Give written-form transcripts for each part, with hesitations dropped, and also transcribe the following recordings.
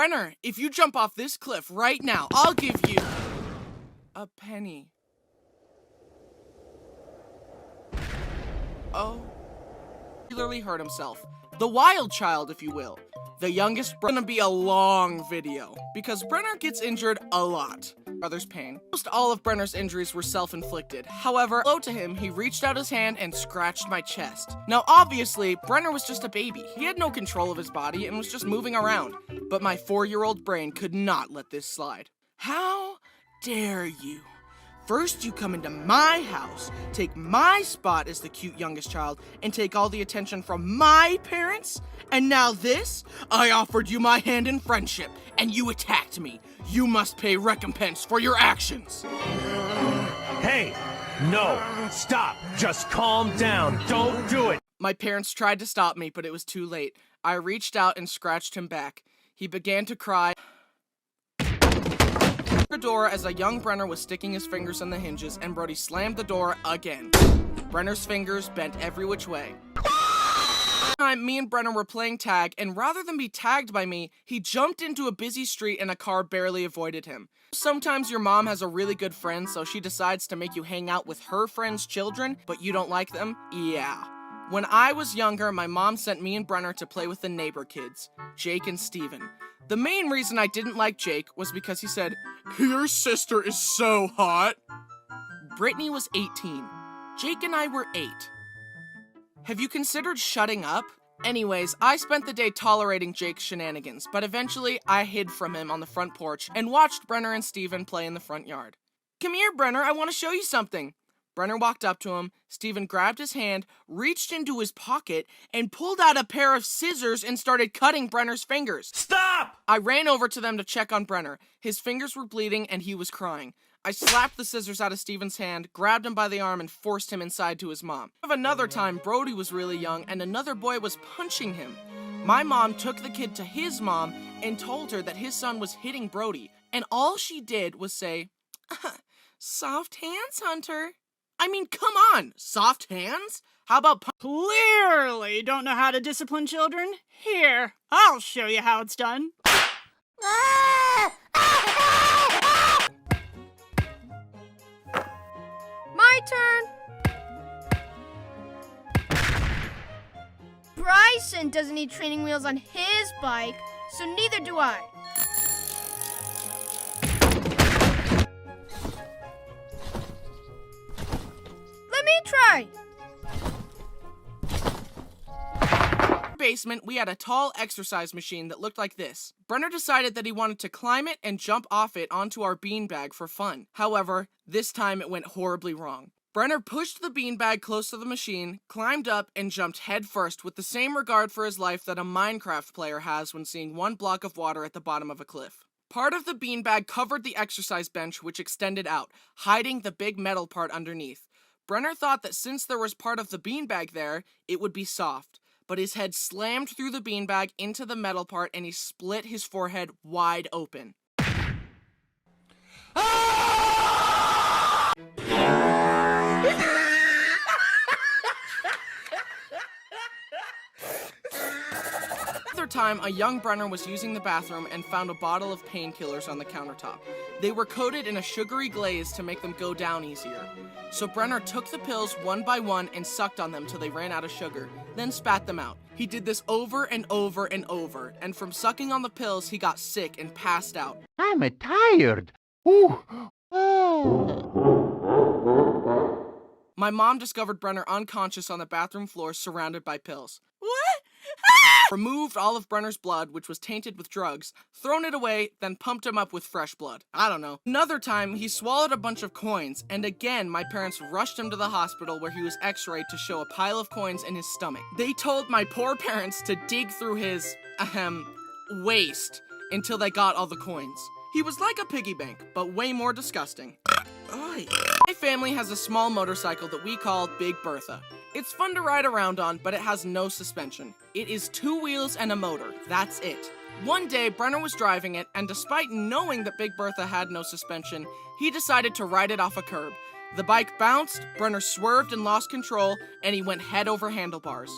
Brenner, if you jump off this cliff right now, I'll give you a penny. Oh. He literally hurt himself. The wild child, if you will. The youngest gonna be a long video, because Brenner gets injured a lot. Brother's pain. Most all of Brenner's injuries were self-inflicted. However, low to him, he reached out his hand and scratched my chest. Now, obviously, Brenner was just a baby. He had no control of his body and was just moving around. But my 4-year-old brain could not let this slide. How dare you? First, you come into my house, take my spot as the cute youngest child, and take all the attention from my parents? And now this? I offered you my hand in friendship, and you attacked me. You must pay recompense for your actions. Hey, no, stop. Just calm down. Don't do it. My parents tried to stop me, but it was too late. I reached out and scratched him back. He began to cry. The door as a young Brenner was sticking his fingers in the hinges, and Brody slammed the door again. Brenner's fingers bent every which way. Me and Brenner were playing tag, and rather than be tagged by me, he jumped into a busy street and a car barely avoided him. Sometimes your mom has a really good friend, so she decides to make you hang out with her friends' children, but you don't like them? Yeah. When I was younger, my mom sent me and Brenner to play with the neighbor kids, Jake and Steven. The main reason I didn't like Jake was because he said, "Your sister is so hot." Brittany was 18. Jake and I were 8. Have you considered shutting up? Anyways, I spent the day tolerating Jake's shenanigans, but eventually I hid from him on the front porch and watched Brenner and Steven play in the front yard. "Come here, Brenner, I want to show you something." Brenner walked up to him, Steven grabbed his hand, reached into his pocket, and pulled out a pair of scissors and started cutting Brenner's fingers. Stop! I ran over to them to check on Brenner. His fingers were bleeding and he was crying. I slapped the scissors out of Steven's hand, grabbed him by the arm, and forced him inside to his mom. Another time, Brody was really young and another boy was punching him. My mom took the kid to his mom and told her that his son was hitting Brody, and all she did was say, "Soft hands, Hunter." I mean, come on, soft hands? How about Clearly don't know how to discipline children. Here, I'll show you how it's done. My turn. Bryson doesn't need training wheels on his bike, so neither do I. Let me try. basement, we had a tall exercise machine that looked like this. Brenner decided that he wanted to climb it and jump off it onto our beanbag for fun. However, this time it went horribly wrong. Brenner pushed the beanbag close to the machine, climbed up, and jumped headfirst with the same regard for his life that a Minecraft player has when seeing one block of water at the bottom of a cliff. Part of the beanbag covered the exercise bench, which extended out, hiding the big metal part underneath. Brenner thought that since there was part of the beanbag there, it would be soft. But his head slammed through the beanbag into the metal part and he split his forehead wide open. Another time, a young Brenner was using the bathroom and found a bottle of painkillers on the countertop. They were coated in a sugary glaze to make them go down easier. So Brenner took the pills one by one and sucked on them till they ran out of sugar, then spat them out. He did this over and over and over, and from sucking on the pills, he got sick and passed out. I'm tired. Ooh. My mom discovered Brenner unconscious on the bathroom floor surrounded by pills. What? Removed all of Brenner's blood, which was tainted with drugs, thrown it away, then pumped him up with fresh blood. I don't know. Another time, he swallowed a bunch of coins, and again, my parents rushed him to the hospital where he was x-rayed to show a pile of coins in his stomach. They told my poor parents to dig through his, waist until they got all the coins. He was like a piggy bank, but way more disgusting. My family has a small motorcycle that we call Big Bertha. It's fun to ride around on, but it has no suspension. It is 2 wheels and a motor. That's it. One day, Brenner was driving it, and despite knowing that Big Bertha had no suspension, he decided to ride it off a curb. The bike bounced, Brenner swerved and lost control, and he went head over handlebars.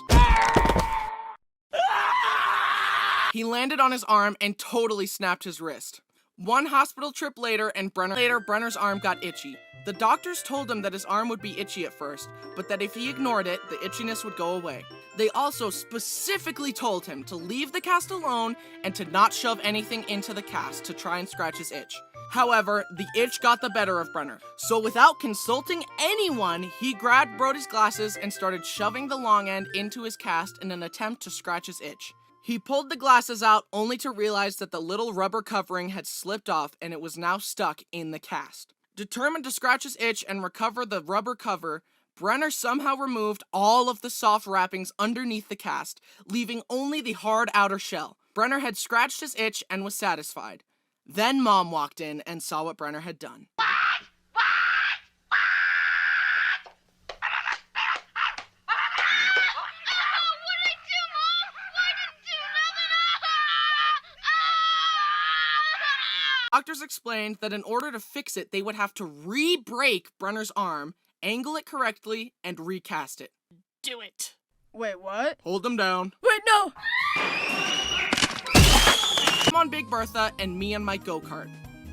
He landed on his arm and totally snapped his wrist. One hospital trip later, Brenner's arm got itchy. The doctors told him that his arm would be itchy at first, but that if he ignored it, the itchiness would go away. They also specifically told him to leave the cast alone and to not shove anything into the cast to try and scratch his itch. However, the itch got the better of Brenner, so without consulting anyone, he grabbed Brody's glasses and started shoving the long end into his cast in an attempt to scratch his itch. He pulled the glasses out only to realize that the little rubber covering had slipped off and it was now stuck in the cast. Determined to scratch his itch and recover the rubber cover, Brenner somehow removed all of the soft wrappings underneath the cast, leaving only the hard outer shell. Brenner had scratched his itch and was satisfied. Then Mom walked in and saw what Brenner had done. Doctors explained that in order to fix it, they would have to re-break Brenner's arm, angle it correctly, and recast it. Do it. Wait, what? Hold them down. Wait, no! I'm on Big Bertha and me on my go-kart.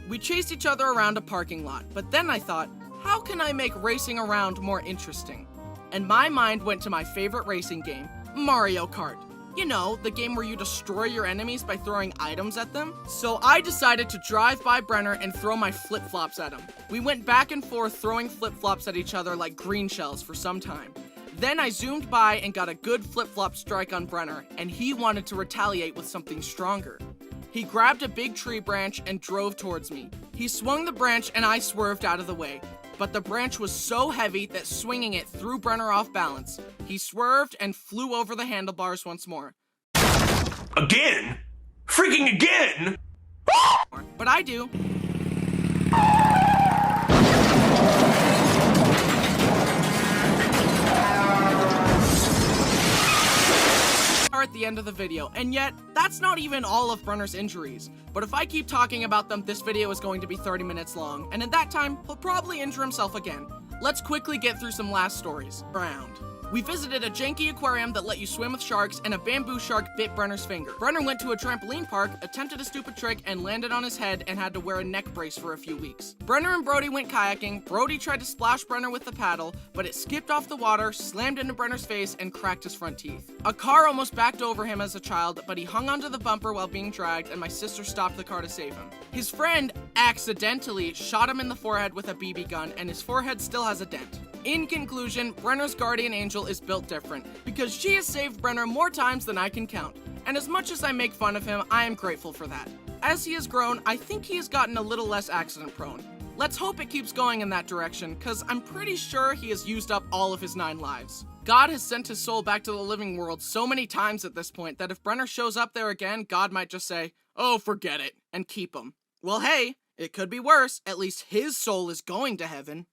We chased each other around a parking lot, but then I thought, how can I make racing around more interesting? And my mind went to my favorite racing game, Mario Kart. You know, the game where you destroy your enemies by throwing items at them. So I decided to drive by Brenner and throw my flip-flops at him. We went back and forth throwing flip-flops at each other like green shells for some time. Then I zoomed by and got a good flip-flop strike on Brenner, and he wanted to retaliate with something stronger. He grabbed a big tree branch and drove towards me. He swung the branch and I swerved out of the way. But the branch was so heavy that swinging it threw Brenner off balance. He swerved and flew over the handlebars once more. Again? Freaking again? But I do. At the end of the video, and yet that's not even all of Brenner's injuries. But if I keep talking about them, this video is going to be 30 minutes long, and in that time, he'll probably injure himself again. Let's quickly get through some last stories. We visited a janky aquarium that let you swim with sharks, and a bamboo shark bit Brenner's finger. Brenner went to a trampoline park, attempted a stupid trick, and landed on his head and had to wear a neck brace for a few weeks. Brenner and Brody went kayaking. Brody tried to splash Brenner with the paddle, but it skipped off the water, slammed into Brenner's face, and cracked his front teeth. A car almost backed over him as a child, but he hung onto the bumper while being dragged, and my sister stopped the car to save him. His friend accidentally shot him in the forehead with a BB gun, and his forehead still has a dent. In conclusion, Brenner's guardian angel is built different, because she has saved Brenner more times than I can count. And as much as I make fun of him, I am grateful for that. As he has grown, I think he has gotten a little less accident prone. Let's hope it keeps going in that direction, cause I'm pretty sure he has used up all of his 9 lives. God has sent his soul back to the living world so many times at this point that if Brenner shows up there again, God might just say, oh, forget it, and keep him. Well, hey, it could be worse. At least his soul is going to heaven.